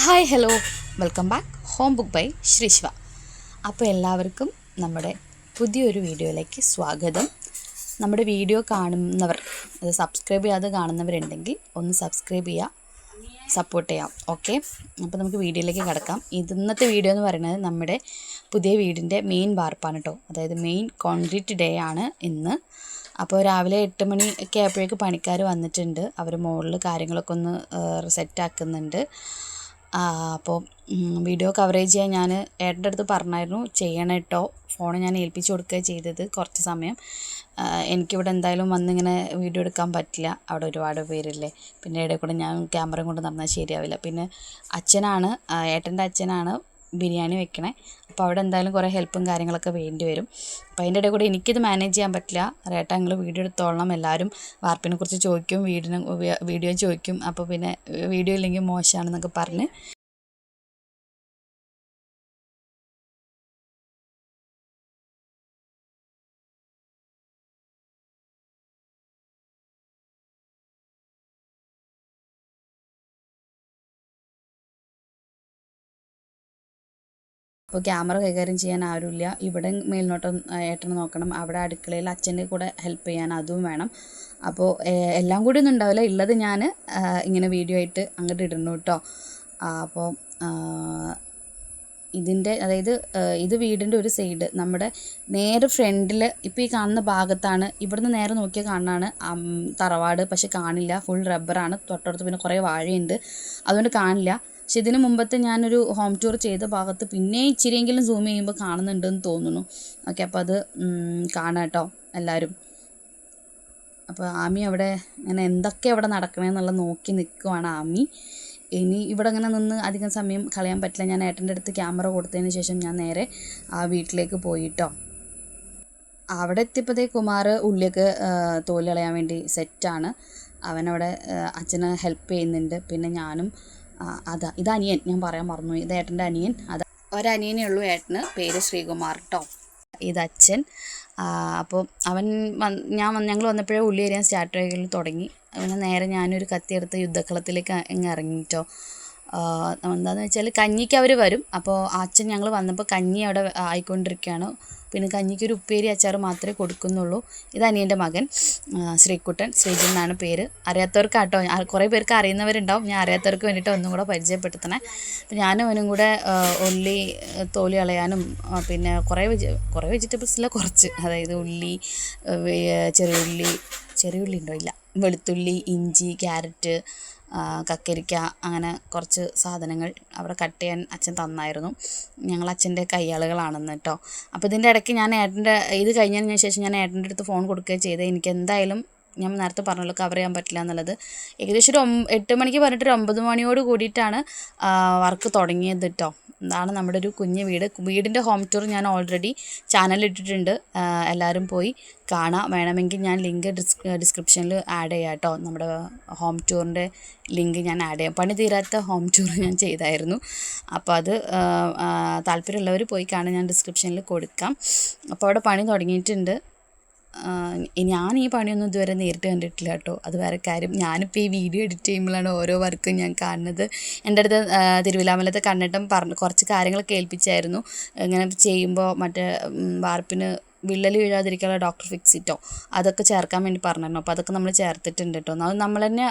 Hi hello welcome back home book by Sreeshwa. അപ്പോൾ എല്ലാവർക്കും നമ്മുടെ പുതിയൊരു വീഡിയോയിലേക്ക് സ്വാഗതം. നമ്മുടെ വീഡിയോ കാണുന്നവർ അത് സബ്സ്ക്രൈബ് ചെയ്യാതെ കാണുന്നവരുണ്ടെങ്കിൽ ഒന്ന് സബ്സ്ക്രൈബ് ചെയ്യുക, സപ്പോർട്ട് ചെയ്യാം. ഓക്കെ, അപ്പോൾ നമുക്ക് വീഡിയോയിലേക്ക് കിടക്കാം. ഇന്നത്തെ വീഡിയോ എന്ന് പറയുന്നത് നമ്മുടെ പുതിയ വീടിൻ്റെ മെയിൻ വാർപ്പാണ് കേട്ടോ. അതായത് മെയിൻ കോൺക്രീറ്റ് ഡേ ആണ് ഇന്ന്. അപ്പോൾ രാവിലെ 8 മണി ഒക്കെ ആയപ്പോഴേക്ക് പണിക്കാർ വന്നിട്ടുണ്ട്. അവർ മുകളിൽ കാര്യങ്ങളൊക്കെ ഒന്ന് സെറ്റാക്കുന്നുണ്ട്. അപ്പോൾ വീഡിയോ കവറേജ് ചെയ്യാൻ ഞാൻ ഏട്ടൻ്റെ അടുത്ത് പറഞ്ഞായിരുന്നു ചെയ്യണം കേട്ടോ. ഫോൺ ഞാൻ ഏൽപ്പിച്ച് കൊടുക്കുക ചെയ്തത്. കുറച്ച് സമയം എനിക്കിവിടെ എന്തായാലും വന്നിങ്ങനെ വീഡിയോ എടുക്കാൻ പറ്റില്ല, അവിടെ ഒരുപാട് പേരില്ലേ. പിന്നെ ഇടയിൽ കൂടെ ഞാൻ ക്യാമറ കൊണ്ട് നടന്നാൽ ശരിയാവില്ല. പിന്നെ അച്ഛനാണ്, ഏട്ടൻ്റെ അച്ഛനാണ് ബിരിയാണി വെക്കണേ. അപ്പോൾ അവിടെ എന്തായാലും കുറേ ഹെൽപ്പും കാര്യങ്ങളൊക്കെ വേണ്ടി വരും. അപ്പോൾ അതിൻ്റെ ഇടയിൽ കൂടെ എനിക്കിത് മാനേജ് ചെയ്യാൻ പറ്റില്ല. ഏട്ടാ നിങ്ങൾ വീഡിയോ എടുത്തോളണം, എല്ലാവരും വാർപ്പിനെ കുറിച്ച് ചോദിക്കും, വീഡിയോ ചോദിക്കും. അപ്പോൾ പിന്നെ വീഡിയോ ഇല്ലെങ്കിൽ മോശമാണെന്നൊക്കെ പറഞ്ഞ് അപ്പോൾ ക്യാമറ കൈകാര്യം ചെയ്യാൻ ആരുമില്ല. ഇവിടെ മേൽനോട്ടം ഏട്ടനെ നോക്കണം, അവിടെ അടുക്കളയിൽ അച്ഛൻ്റെ കൂടെ ഹെൽപ്പ് ചെയ്യാൻ അതും വേണം. അപ്പോൾ എല്ലാം കൂടി ഒന്നും ഉണ്ടാവില്ല, ഉള്ളത് ഞാൻ ഇങ്ങനെ വീഡിയോ ആയിട്ട് അങ്ങോട്ട് ഇടുന്നു കേട്ടോ. അപ്പോൾ ഇതിൻ്റെ അതായത് ഇത് വീടിൻ്റെ ഒരു സൈഡ്, നമ്മുടെ നേരെ ഫ്രണ്ടിൽ ഇപ്പോൾ ഈ കാണുന്ന ഭാഗത്താണ്. ഇവിടുന്ന് നേരെ നോക്കിയാൽ കാണാനാണ് തറവാട്, പക്ഷെ കാണില്ല, ഫുൾ റബ്ബറാണ്. തൊട്ടടുത്ത് പിന്നെ കുറേ വാഴയുണ്ട്, അതുകൊണ്ട് കാണില്ല. പക്ഷെ ഇതിന് മുമ്പത്തെ ഞാനൊരു ഹോം ടൂർ ചെയ്ത ഭാഗത്ത് പിന്നെ ഇച്ചിരിയെങ്കിലും സൂം ചെയ്യുമ്പോൾ കാണുന്നുണ്ടെന്ന് തോന്നുന്നു. ഓക്കെ, അപ്പോൾ അത് കാണാം കേട്ടോ എല്ലാവരും. അപ്പോൾ ആമി അവിടെ ഇങ്ങനെ എന്തൊക്കെ അവിടെ നടക്കണമെന്നുള്ള നോക്കി നിൽക്കുവാണ് ആമി. ഇനി ഇവിടെ ഇങ്ങനെ നിന്ന് അധികം സമയം കളയാൻ പറ്റില്ല. ഞാൻ ഏട്ടൻ്റെ അടുത്ത് ക്യാമറ കൊടുത്തതിന് ശേഷം ഞാൻ നേരെ ആ വീട്ടിലേക്ക് പോയിട്ടോ. അവിടെ എത്തിയപ്പോഴത്തേ കുമാർ ഉള്ളിയൊക്കെ തോല് കളയാൻ വേണ്ടി സെറ്റാണ്. അവനവിടെ അച്ഛനെ ഹെൽപ്പ് ചെയ്യുന്നുണ്ട്. പിന്നെ ഞാനും ഇത് അനിയൻ, ഞാൻ പറയാൻ മറന്നു, ഇത് ഏട്ടൻ്റെ അനിയൻ. ഒരനിയനേ ഉള്ളൂ ഏട്ടന്, പേര് ശ്രീകുമാർ കേട്ടോ. ഇത് അച്ഛൻ. അപ്പോൾ ഞങ്ങൾ വന്നപ്പോഴേ ഉള്ളി എറിയാൻ സ്റ്റാർട്ട് തുടങ്ങി. അങ്ങനെ നേരെ ഞാനൊരു കത്തിയെടുത്ത് യുദ്ധക്കളത്തിലേക്ക് ഇറങ്ങിയിട്ടോ. എന്താണെന്ന് വെച്ചാൽ കഞ്ഞിക്ക് അവർ വരും. അപ്പോൾ അച്ഛൻ ഞങ്ങൾ വന്നപ്പോൾ കഞ്ഞി അവിടെ ആയിക്കൊണ്ടിരിക്കുകയാണ്. പിന്നെ കഞ്ഞിക്കൊരു ഉപ്പേരി അച്ചാറ് മാത്രമേ കൊടുക്കുന്നുള്ളൂ. ഇത് അനിയൻ്റെ മകൻ ശ്രീകുട്ടൻ, ശ്രീജൻ എന്നാണ് പേര്. അറിയാത്തവർക്ക് കേട്ടോ, കുറേ പേർക്ക് അറിയുന്നവരുണ്ടാവും, ഞാൻ അറിയാത്തവർക്ക് വേണ്ടിയിട്ട് ഒന്നും കൂടെ പരിചയപ്പെടുത്തണേ. അപ്പോൾ ഞാനും അവനും കൂടെ ഉള്ളി തോലി കളയാനും പിന്നെ കുറേ വെജിറ്റബിൾസില്ല കുറച്ച്, അതായത് ഉള്ളി, ചെറിയുള്ളി ഉണ്ടോ ഇല്ല, വെളുത്തുള്ളി, ഇഞ്ചി, ക്യാരറ്റ്, കക്കരിക്ക, അങ്ങനെ കുറച്ച് സാധനങ്ങൾ അവിടെ കട്ട് ചെയ്യാൻ അച്ഛൻ തന്നായിരുന്നു. ഞങ്ങൾ അച്ഛൻ്റെ കയ്യാളുകളാണെന്ന് കേട്ടോ. അപ്പോൾ ഇതിൻ്റെ ഇടയ്ക്ക് ഞാൻ ഇത് കഴിഞ്ഞതിന് ശേഷം ഞാൻ ഏട്ടൻ്റെ അടുത്ത് ഫോൺ കൊടുക്കുകയും ചെയ്തത്. എനിക്ക് എന്തായാലും ഞാൻ നേരത്തെ പറഞ്ഞല്ലോ കവർ ചെയ്യാൻ പറ്റില്ല എന്നുള്ളത്. ഏകദേശം ഒരു 8 മണിക്ക് പറഞ്ഞിട്ട് ഒരു 9 മണിയോട് കൂടിയിട്ടാണ് വർക്ക് തുടങ്ങിയത് കേട്ടോ. ഇതാണ് നമ്മുടെ ഒരു കുഞ്ഞ് വീടിൻ്റെ ഹോം ടൂർ ഞാൻ ഓൾറെഡി ചാനലിട്ടിട്ടുണ്ട്, എല്ലാവരും പോയി കാണാം. വേണമെങ്കിൽ ഞാൻ ലിങ്ക് ഡിസ്ക്രിപ്ഷനിൽ ആഡ് ചെയ്യാം കേട്ടോ. നമ്മുടെ ഹോം ടൂറിൻ്റെ ലിങ്ക് ഞാൻ ആഡ് ചെയ്യാം. പണി തീരാത്ത ഹോം ടൂർ ഞാൻ ചെയ്തായിരുന്നു. അപ്പോൾ അത് താല്പര്യമുള്ളവർ പോയി കാണാൻ ഞാൻ ഡിസ്ക്രിപ്ഷനിൽ കൊടുക്കാം. അപ്പോൾ അവിടെ പണി തുടങ്ങിയിട്ടുണ്ട്. ഞാൻ ഈ പണിയൊന്നും ഇതുവരെ നേരിട്ട് കണ്ടിട്ടില്ല കേട്ടോ, അത് വേറെ കാര്യം. ഞാനിപ്പോൾ ഈ വീഡിയോ എഡിറ്റ് ചെയ്യുമ്പോഴാണ് ഓരോ വർക്കും ഞാൻ കാണുന്നത്. എൻ്റെ അടുത്ത് തിരുവിലാമലത്തെ കണ്ണട്ടം കുറച്ച് കാര്യങ്ങളൊക്കെ ഏൽപ്പിച്ചായിരുന്നു. ഇങ്ങനെ ചെയ്യുമ്പോൾ മറ്റേ വാർപ്പിന് വിള്ളൽ വീഴാതിരിക്കാനുള്ള ഡോക്ടർ ഫിക്സിറ്റോ അതൊക്കെ ചേർക്കാൻ വേണ്ടി പറഞ്ഞിരുന്നു. അപ്പോൾ അതൊക്കെ നമ്മൾ ചേർത്തിട്ടുണ്ട് കേട്ടോ. അത് നമ്മൾ തന്നെ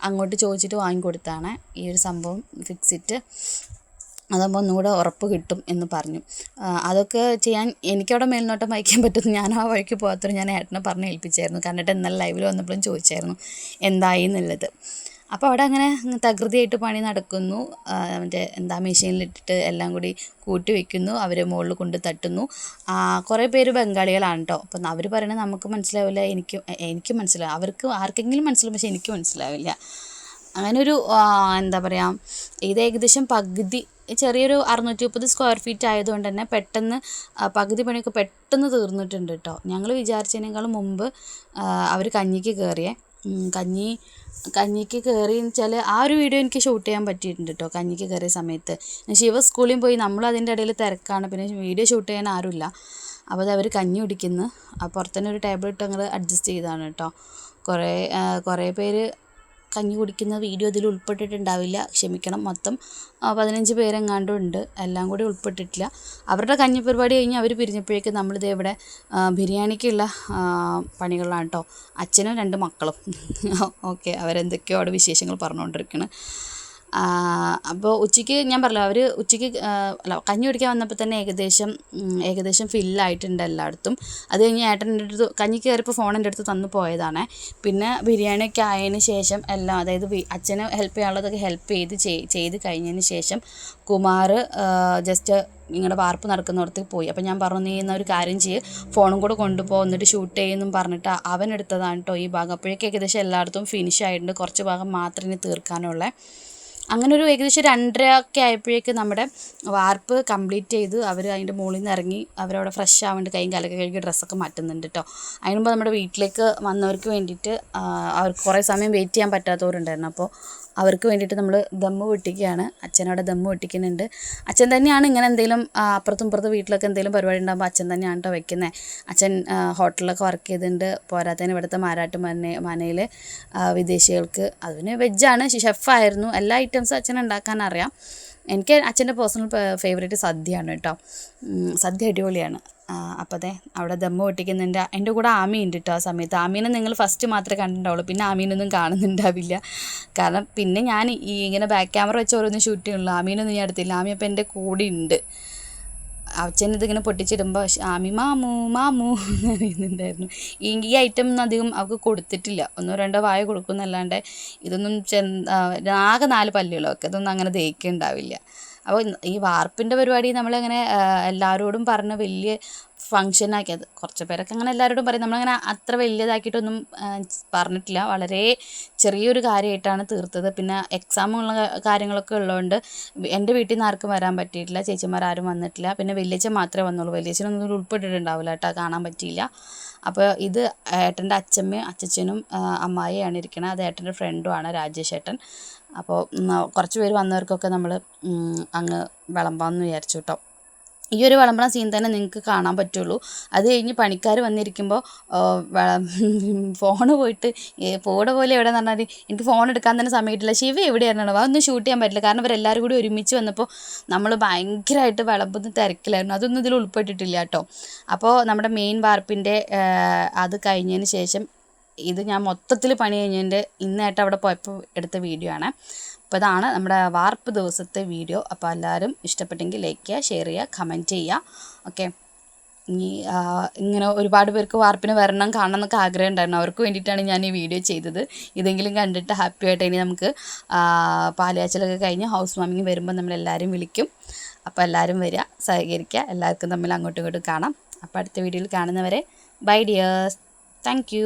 അങ്ങോട്ട് ചോദിച്ചിട്ട് വാങ്ങിക്കൊടുത്താണ് ഈ ഒരു സംഭവം ഫിക്സിറ്റ്. അതാകുമ്പോൾ ഒന്നുകൂടെ ഉറപ്പ് കിട്ടും എന്ന് പറഞ്ഞു. അതൊക്കെ ചെയ്യാൻ എനിക്കവിടെ മേൽനോട്ടം വഹിക്കാൻ പറ്റുന്നു. ഞാൻ ആ വഴിക്ക് പോകാത്തവരും ഞാൻ ഏട്ടനെ പറഞ്ഞ് ഏൽപ്പിച്ചായിരുന്നു. കാരണം ഇന്നലെ ലൈവിൽ വന്നപ്പോഴും ചോദിച്ചായിരുന്നു എന്തായി എന്നുള്ളത്. അപ്പോൾ അവിടെ അങ്ങനെ തകൃതിയായിട്ട് പണി നടക്കുന്നു. മെഷീനിലിട്ടിട്ട് എല്ലാം കൂടി കൂട്ടി വയ്ക്കുന്നു. അവർ മുകളിൽ കൊണ്ട് തട്ടുന്നു. കുറേ പേര് ബംഗാളികളാണ് കേട്ടോ. അപ്പം അവർ പറയണത് നമുക്ക് മനസ്സിലാവില്ല, എനിക്ക് മനസ്സിലാവും, അവർക്ക് ആർക്കെങ്കിലും മനസ്സിലാവും, പക്ഷേ എനിക്ക് മനസ്സിലാവില്ല. അങ്ങനൊരു ഇത് ഏകദേശം പകുതി, ചെറിയൊരു 630 സ്ക്വയർ ഫീറ്റ് ആയതുകൊണ്ട് തന്നെ പെട്ടെന്ന് പകുതി പണിയൊക്കെ പെട്ടെന്ന് തീർന്നിട്ടുണ്ട് കേട്ടോ. ഞങ്ങൾ വിചാരിച്ചതിനേക്കാളും മുമ്പ് അവർ കഞ്ഞിക്ക് കയറിയേ. കഞ്ഞിക്ക് കയറിയെന്ന് വെച്ചാൽ ആ ഒരു വീഡിയോ എനിക്ക് ഷൂട്ട് ചെയ്യാൻ പറ്റിയിട്ടുണ്ട് കേട്ടോ. കഞ്ഞിക്ക് കയറിയ സമയത്ത് ശിവ സ്കൂളിൽ പോയി, നമ്മൾ അതിൻ്റെ ഇടയിൽ തിരക്കാണ്, പിന്നെ വീഡിയോ ഷൂട്ട് ചെയ്യാൻ ആരുമില്ല. അപ്പോൾ അത് അവർ കഞ്ഞി കുടിക്കുന്നു. പുറത്തുതന്നെ ഒരു ടേബിൾ ഇട്ട് അങ്ങോട്ട് അഡ്ജസ്റ്റ് ചെയ്തതാണ് കേട്ടോ. കുറേ പേര് കഞ്ഞി കുടിക്കുന്ന വീഡിയോ ഇതിൽ ഉൾപ്പെട്ടിട്ടുണ്ടാവില്ല, ക്ഷമിക്കണം. മൊത്തം 15 പേരെങ്ങാണ്ടും ഉണ്ട്, എല്ലാം കൂടി ഉൾപ്പെട്ടിട്ടില്ല. അവരുടെ കഞ്ഞി പരിപാടി കഴിഞ്ഞ് അവർ പിരിഞ്ഞപ്പോഴേക്ക് നമ്മളിത് ഇവിടെ ബിരിയാണിക്കുള്ള പണികളാണ് കേട്ടോ. അച്ഛനും 2 മക്കളും ഓക്കെ, അവരെന്തൊക്കെയോ അവിടെ വിശേഷങ്ങൾ പറഞ്ഞുകൊണ്ടിരിക്കുകയാണ്. അപ്പോൾ ഉച്ചയ്ക്ക് ഞാൻ പറഞ്ഞല്ലോ, അവർ ഉച്ചയ്ക്ക് അല്ല കഞ്ഞി കുടിക്കാൻ വന്നപ്പോൾ തന്നെ ഏകദേശം ഫില്ലായിട്ടുണ്ട് എല്ലായിടത്തും. അത് കഴിഞ്ഞ് ഏട്ടൻ്റെ അടുത്ത് കഞ്ഞി കയറിയപ്പോൾ ഫോൺ എൻ്റെ അടുത്ത് തന്നു പോയതാണ്. പിന്നെ ബിരിയാണിയൊക്കെ ആയതിന് ശേഷം എല്ലാം, അതായത് അച്ഛന് ഹെൽപ്പ് ചെയ്യാനുള്ളതൊക്കെ ഹെൽപ്പ് ചെയ്ത് കഴിഞ്ഞതിന് ശേഷം കുമാർ ജസ്റ്റ് നിങ്ങളുടെ വാർപ്പ് നടക്കുന്നിടത്ത് പോയി. അപ്പോൾ ഞാൻ പറഞ്ഞു, നീ എന്നൊരു കാര്യം ചെയ്യ്, ഫോണും കൂടെ കൊണ്ടുപോകും, എന്നിട്ട് ഷൂട്ട് ചെയ്യുമെന്നും പറഞ്ഞിട്ട് അവൻ എടുത്തതാണ് കേട്ടോ ഈ ഭാഗം. അപ്പോഴേക്കും ഏകദേശം എല്ലായിടത്തും ഫിനിഷ് ആയിട്ടുണ്ട്, കുറച്ച് ഭാഗം മാത്രമേ ഇനി തീർക്കാനുള്ളൂ. അങ്ങനെ ഒരു ഏകദേശം 2:30 ഒക്കെ ആയപ്പോഴേക്ക് നമ്മുടെ വാർപ്പ് കംപ്ലീറ്റ് ചെയ്ത് അവർ അതിൻ്റെ മുകളിൽ നിന്ന് ഇറങ്ങി അവരവിടെ ഫ്രഷ് ആവേണ്ടി കൈയും കാലൊക്കെ കഴുകി ഡ്രസ്സൊക്കെ മാറ്റുന്നുണ്ട് കേട്ടോ. അതിന് മുമ്പ് നമ്മുടെ വീട്ടിലേക്ക് വന്നവർക്ക് വേണ്ടിയിട്ട് അവർക്ക് കുറേ സമയം വെയിറ്റ് ചെയ്യാൻ പറ്റാത്തവരുണ്ടായിരുന്നു. അപ്പോൾ അവർക്ക് വേണ്ടിയിട്ട് നമ്മൾ ദമ്മ് പൊട്ടിക്കുകയാണ്. അച്ഛനവിടെ ദമ്മ് പൊട്ടിക്കുന്നുണ്ട്. അച്ഛൻ തന്നെയാണ് ഇങ്ങനെ എന്തെങ്കിലും അപ്പുറത്തും ഇപ്പുറത്തും വീട്ടിലൊക്കെ എന്തെങ്കിലും പരിപാടി ഉണ്ടാകുമ്പോൾ അച്ഛൻ തന്നെയാണ് കേട്ടോ വെക്കുന്നത്. അച്ഛൻ ഹോട്ടലിലൊക്കെ വർക്ക് ചെയ്തിട്ടുണ്ട്. പോരാത്തതിന് ഇവിടുത്തെ മാരാട്ട് മനയിൽ വിദേശികൾക്ക്, അതിന് വെജാണ്, ഷെഫായിരുന്നു. എല്ലാ ഐറ്റംസും അച്ഛൻ ഉണ്ടാക്കാൻ അറിയാം. എനിക്ക് അച്ഛൻ്റെ പേഴ്സണൽ ഫേവറേറ്റ് സദ്യയാണ് കേട്ടോ. സദ്യ അടിപൊളിയാണ്. അപ്പോൾ അതെ അവിടെ ദമ്മ് പൊട്ടിക്കുന്നുണ്ട്. എൻ്റെ കൂടെ ആമിയുണ്ട് കേട്ടോ. ആ സമയത്ത് ആമീനെ നിങ്ങൾ ഫസ്റ്റ് മാത്രമേ കണ്ടിട്ടുണ്ടാവുള്ളൂ, പിന്നെ ആമീനൊന്നും കാണുന്നുണ്ടാവില്ല. കാരണം പിന്നെ ഞാൻ ഇങ്ങനെ ബാക്ക് ക്യാമറ വെച്ച് ഓരോന്നും ഷൂട്ട് ചെയ്യുള്ളൂ. ആമീനൊന്നും ഞാൻ എടുത്തില്ല. ആമി അപ്പോൾ എൻ്റെ കൂടെ ഉണ്ട്. അച്ഛൻ ഇതിങ്ങനെ പൊട്ടിച്ചിടുമ്പോൾ ആമി മാമൂ മാമൂ എന്ന് അറിയുന്നുണ്ടായിരുന്നു. ഈ ഐറ്റം ഒന്നും അധികം അവൾക്ക് കൊടുത്തിട്ടില്ല. 1-2 വായ കൊടുക്കുന്നല്ലാണ്ട് ഇതൊന്നും ആകെ 4 പല്ലുകളൊക്കെ ഇതൊന്നും അങ്ങനെ ദഹിക്കുന്നുണ്ടാവില്ല. അപ്പോൾ ഈ വാർപ്പിൻ്റെ പരിപാടി നമ്മളങ്ങനെ എല്ലാവരോടും പറഞ്ഞ് വലിയ ഫങ്ഷനാക്കിയത്. കുറച്ച് പേരൊക്കെ അങ്ങനെ എല്ലാവരോടും പറയും. നമ്മളങ്ങനെ അത്ര വലിയതാക്കിയിട്ടൊന്നും പറഞ്ഞിട്ടില്ല. വളരെ ചെറിയൊരു കാര്യമായിട്ടാണ് തീർത്തത്. പിന്നെ എക്സാമുള്ള കാര്യങ്ങളൊക്കെ ഉള്ളതുകൊണ്ട് എൻ്റെ വീട്ടിൽ നിന്ന് ആർക്കും വരാൻ പറ്റിയിട്ടില്ല. ചേച്ചിമാരാരും വന്നിട്ടില്ല. പിന്നെ വലിയച്ഛൻ മാത്രമേ വന്നുള്ളൂ. വലിയച്ഛനൊന്നും ഉൾപ്പെട്ടിട്ടുണ്ടാവില്ല കേട്ടോ, കാണാൻ പറ്റിയില്ല. അപ്പോൾ ഇത് ഏട്ടൻ്റെ അച്ഛമ്മയും അച്ഛനും അമ്മായിയാണ് ഇരിക്കുന്നത്. അത് ഏട്ടൻ്റെ ഫ്രണ്ടുമാണ് രാജേഷ് ഏട്ടൻ. അപ്പോൾ കുറച്ച് പേര് വന്നവർക്കൊക്കെ നമ്മൾ അങ്ങ് വിളമ്പാമെന്ന് വിചാരിച്ചു കേട്ടോ. ഈ ഒരു വിളമ്പണ സീൻ തന്നെ നിങ്ങൾക്ക് കാണാൻ പറ്റുള്ളൂ. അത് കഴിഞ്ഞ് പണിക്കാർ വന്നിരിക്കുമ്പോൾ ഫോണ് പോയിട്ട് പോടെ പോലെ എവിടെയെന്ന് പറഞ്ഞാൽ എനിക്ക് ഫോൺ എടുക്കാൻ തന്നെ സമയമില്ല. ശിവ എവിടെയായിരുന്നു അതൊന്നും ഷൂട്ട് ചെയ്യാൻ പറ്റില്ല. കാരണം ഇവരെല്ലാവരും കൂടി ഒരുമിച്ച് വന്നപ്പോൾ നമ്മൾ ഭയങ്കരമായിട്ട് വിളമ്പുന്ന തിരക്കിലായിരുന്നു. അതൊന്നും ഇതിൽ ഉൾപ്പെട്ടിട്ടില്ല കേട്ടോ. അപ്പോൾ നമ്മുടെ മെയിൻ വാർപ്പിൻ്റെ അത് കഴിഞ്ഞതിന് ശേഷം ഇത് ഞാൻ മൊത്തത്തിൽ പണി കഴിഞ്ഞതിൻ്റെ ഇന്നായിട്ട് അവിടെ പോയപ്പോൾ എടുത്ത വീഡിയോ ആണ്. അപ്പോൾ ഇതാണ് നമ്മുടെ വാർപ്പ് ദിവസത്തെ വീഡിയോ. അപ്പോൾ എല്ലാവരും ഇഷ്ടപ്പെട്ടെങ്കിൽ ലൈക്ക് ചെയ്യുക, ഷെയർ ചെയ്യുക, കമൻറ്റ് ചെയ്യുക. ഓക്കെ, ഇനി ഇങ്ങനെ ഒരുപാട് പേർക്ക് വാർപ്പിന് വരണം, കാണണം എന്നൊക്കെ ആഗ്രഹം ഉണ്ടായിരുന്നു. അവർക്ക് വേണ്ടിയിട്ടാണ് ഞാൻ ഈ വീഡിയോ ചെയ്തത്. ഇതെങ്കിലും കണ്ടിട്ട് ഹാപ്പി ആയിട്ട് ഇനി നമുക്ക് പാലുകാച്ചലൊക്കെ കഴിഞ്ഞ് ഹൗസ് വാമിങ് വരുമ്പോൾ നമ്മളെല്ലാവരും വിളിക്കും. അപ്പോൾ എല്ലാവരും വരിക, സഹകരിക്കുക. എല്ലാവർക്കും തമ്മിൽ അങ്ങോട്ടും ഇങ്ങോട്ടും കാണാം. അപ്പോൾ അടുത്ത വീഡിയോയിൽ കാണുന്നവരെ ബൈ ഡിയേഴ്സ്. Thank you.